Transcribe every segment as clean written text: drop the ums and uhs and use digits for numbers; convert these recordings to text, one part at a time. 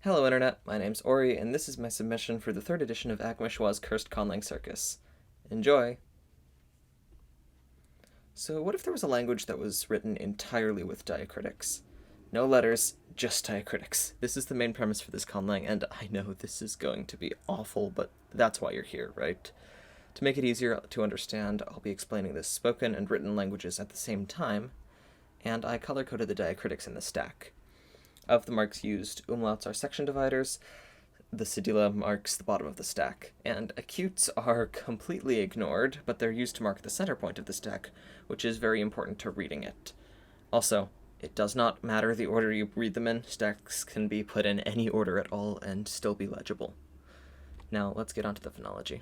Hello Internet, my name's Ori, and this is my submission for the third edition of Agmashwa's Cursed Conlang Circus. Enjoy! So what if there was a language that was written entirely with diacritics? No letters, just diacritics. This is the main premise for this conlang, and I know this is going to be awful, but that's why you're here, right? To make it easier to understand, I'll be explaining the spoken and written languages at the same time, and I color-coded the diacritics in the stack. Of the marks used, umlauts are section dividers, the cedilla marks the bottom of the stack, and acutes are completely ignored, but they're used to mark the center point of the stack, which is very important to reading it. Also, it does not matter the order you read them in, stacks can be put in any order at all and still be legible. Now let's get on to the phonology.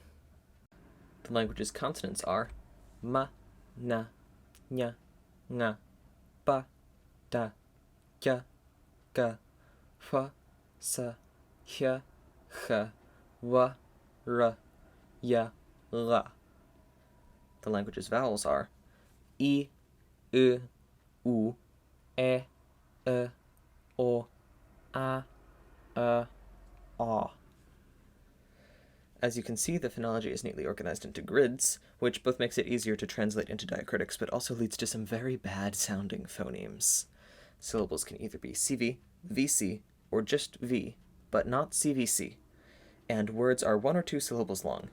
The language's consonants are ma, na, nya, nga, ba, da, kya, ga, fa, sa, hya, cha, wa, ra, ya, la. The language's vowels are I, U, U, E, O, A, A. As you can see, the phonology is neatly organized into grids, which both makes it easier to translate into diacritics, but also leads to some very bad-sounding phonemes. Syllables can either be CV, VC, or just V, but not CVC. And words are 1 or 2 syllables long.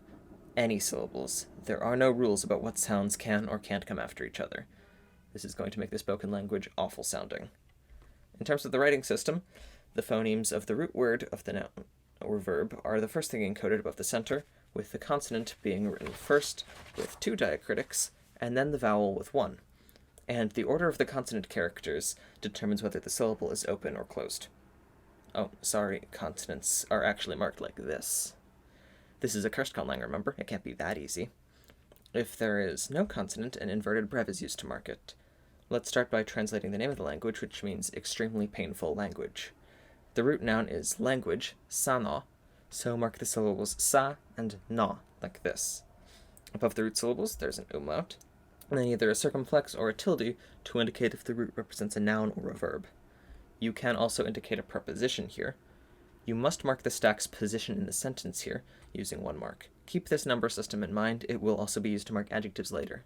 Any syllables. There are no rules about what sounds can or can't come after each other. This is going to make the spoken language awful sounding. In terms of the writing system, the phonemes of the root word of the noun or verb are the first thing encoded above the center, with the consonant being written first with 2 diacritics, and then the vowel with 1. And the order of the consonant characters determines whether the syllable is open or closed. Oh, sorry, consonants are actually marked like this. This is a cursed conlang, remember? It can't be that easy. If there is no consonant, an inverted brev is used to mark it. Let's start by translating the name of the language, which means extremely painful language. The root noun is language, Sanå, so mark the syllables sa and na, like this. Above the root syllables, there's an umlaut, and then either a circumflex or a tilde to indicate if the root represents a noun or a verb. You can also indicate a preposition here. You must mark the stack's position in the sentence here, using 1 mark. Keep this number system in mind, it will also be used to mark adjectives later.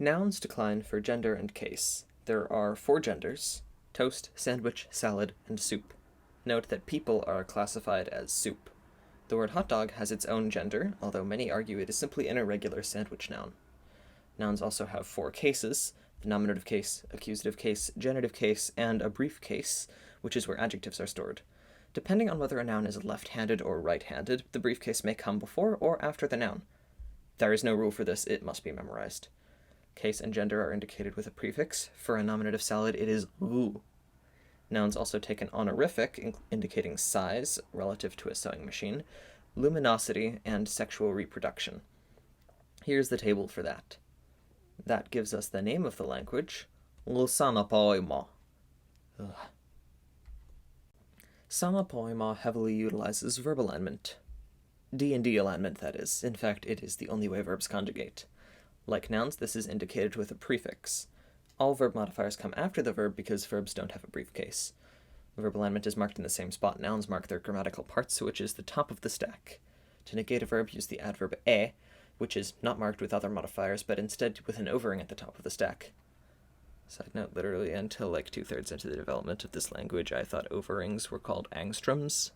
Nouns decline for gender and case. There are 4 genders: toast, sandwich, salad, and soup. Note that people are classified as soup. The word hot dog has its own gender, although many argue it is simply an irregular sandwich noun. Nouns also have 4 cases: the nominative case, accusative case, genitive case, and a brief case, which is where adjectives are stored. Depending on whether a noun is left-handed or right-handed, the brief case may come before or after the noun. There is no rule for this, it must be memorized. Case and gender are indicated with a prefix. For a nominative salad, it is ru. Nouns also take an honorific, indicating size relative to a sewing machine, luminosity, and sexual reproduction. Here's the table for that. That gives us the name of the language, Sanåpăoj-må. Sanåpăoj-må heavily utilizes verb alignment. D&D alignment, that is. In fact, it is the only way verbs conjugate. Like nouns, this is indicated with a prefix. All verb modifiers come after the verb because verbs don't have a brief case. Verb alignment is marked in the same spot nouns mark their grammatical parts, which is the top of the stack. To negate a verb, use the adverb e, which is not marked with other modifiers, but instead with an overing at the top of the stack. Side note, literally until like 2/3 into the development of this language, I thought overings were called angstroms.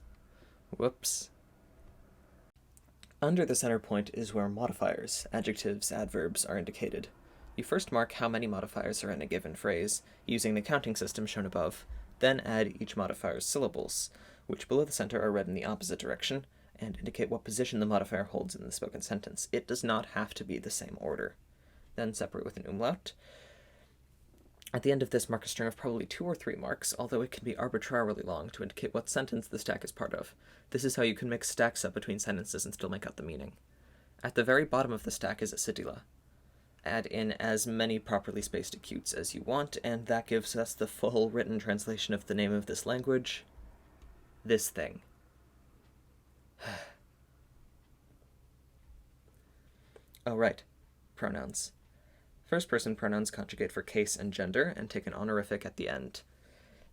Whoops. Under the center point is where modifiers, adjectives, adverbs, are indicated. You first mark how many modifiers are in a given phrase, using the counting system shown above, then add each modifier's syllables, which below the center are read in the opposite direction, and indicate what position the modifier holds in the spoken sentence. It does not have to be the same order. Then separate with an umlaut. At the end of this, mark a string of probably 2 or 3 marks, although it can be arbitrarily long to indicate what sentence the stack is part of. This is how you can mix stacks up between sentences and still make out the meaning. At the very bottom of the stack is a cedilla. Add in as many properly spaced acutes as you want, and that gives us the full written translation of the name of this language. This thing. Oh, right. Pronouns. First-person pronouns conjugate for case and gender and take an honorific at the end.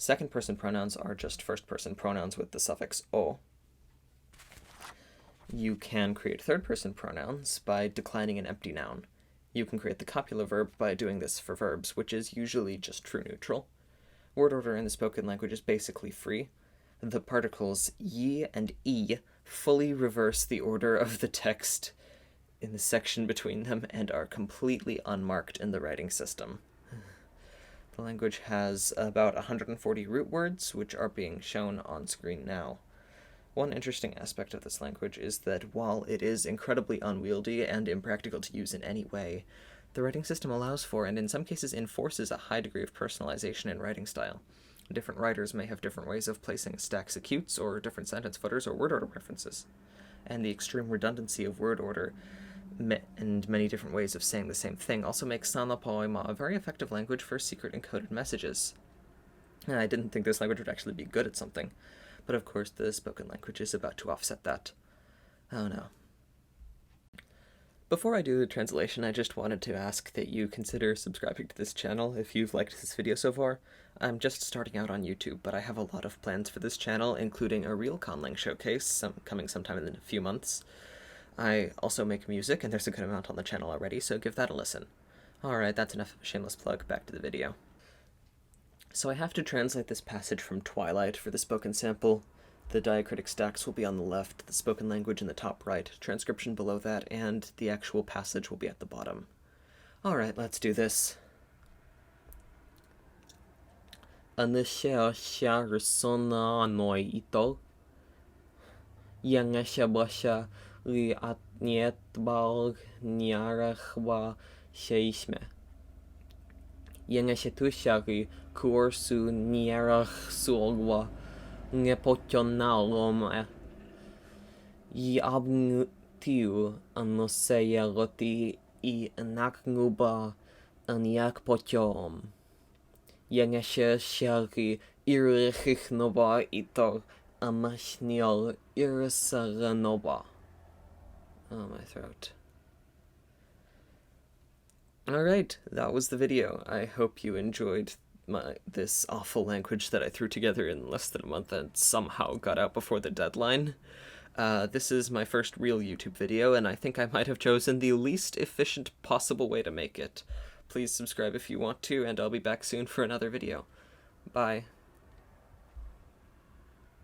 Second-person pronouns are just first-person pronouns with the suffix o. You can create third-person pronouns by declining an empty noun. You can create the copula verb by doing this for verbs, which is usually just true neutral. Word order in the spoken language is basically free. The particles ye and e fully reverse the order of the text in the section between them and are completely unmarked in the writing system. The language has about 140 root words, which are being shown on screen now. One interesting aspect of this language is that while it is incredibly unwieldy and impractical to use in any way, the writing system allows for, and in some cases enforces, a high degree of personalization in writing style. Different writers may have different ways of placing stacks acutes, or different sentence footers, or word order preferences. And the extreme redundancy of word order and many different ways of saying the same thing also makes Sanåpăoj-må a very effective language for secret encoded messages. I didn't think this language would actually be good at something, but of course the spoken language is about to offset that. Oh no. Before I do the translation, I just wanted to ask that you consider subscribing to this channel if you've liked this video so far. I'm just starting out on YouTube, but I have a lot of plans for this channel, including a real Conlang showcase coming sometime in a few months. I also make music, and there's a good amount on the channel already, so give that a listen. Alright, that's enough of a shameless plug, back to the video. So I have to translate this passage from Twilight for the spoken sample. The diacritic stacks will be on the left, the spoken language in the top right, transcription below that, and the actual passage will be at the bottom. Alright, let's do this. Sanåpăoj-må Yangashabasha li atnietbalg niarachwa sheishme. Yangashetushari kursu niarach sulwa ngepotionaloma. Yabntiu anoseyaloti I naknuba aniakpotiom. Yangashe irichichnoba itor amashniol irisaranoba. Oh, my throat. Alright, that was the video. I hope you enjoyed this awful language that I threw together in less than a month and somehow got out before the deadline. This is my first real YouTube video, and I think I might have chosen the least efficient possible way to make it. Please subscribe if you want to, and I'll be back soon for another video. Bye.